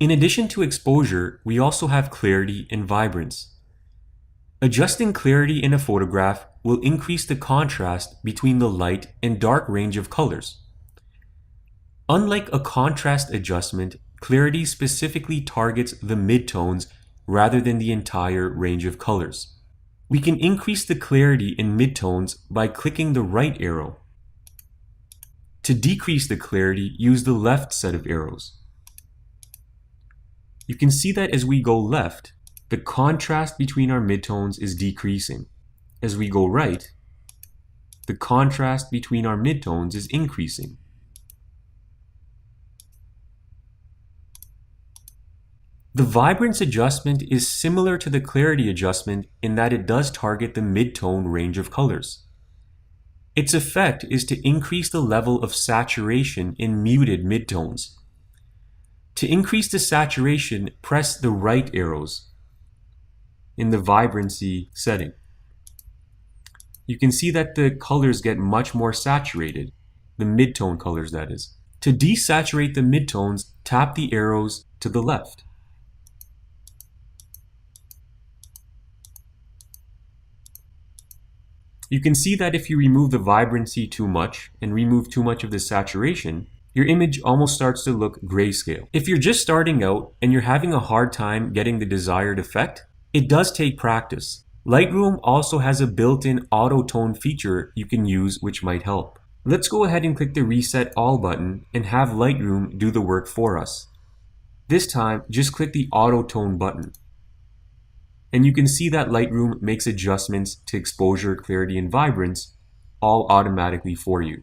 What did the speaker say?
In addition to exposure, we also have clarity and vibrance. Adjusting clarity in a photograph will increase the contrast between the light and dark range of colors. Unlike a contrast adjustment, clarity specifically targets the midtones rather than the entire range of colors. We can increase the clarity in midtones by clicking the right arrow. To decrease the clarity, use the left set of arrows. You can see that as we go left, the contrast between our midtones is decreasing. As we go right, the contrast between our midtones is increasing. The vibrance adjustment is similar to the clarity adjustment in that it does target the midtone range of colors. Its effect is to increase the level of saturation in muted midtones. To increase the saturation, press the right arrows in the vibrancy setting. You can see that the colors get much more saturated, the midtone colors that is. To desaturate the midtones, tap the arrows to the left. You can see that if you remove the vibrancy too much and remove too much of the saturation, your image almost starts to look grayscale. If you're just starting out and you're having a hard time getting the desired effect, it does take practice. Lightroom also has a built-in auto tone feature you can use which might help. Let's go ahead and click the Reset All button and have Lightroom do the work for us. This time, just click the auto tone button. And you can see that Lightroom makes adjustments to exposure, clarity, and vibrance all automatically for you.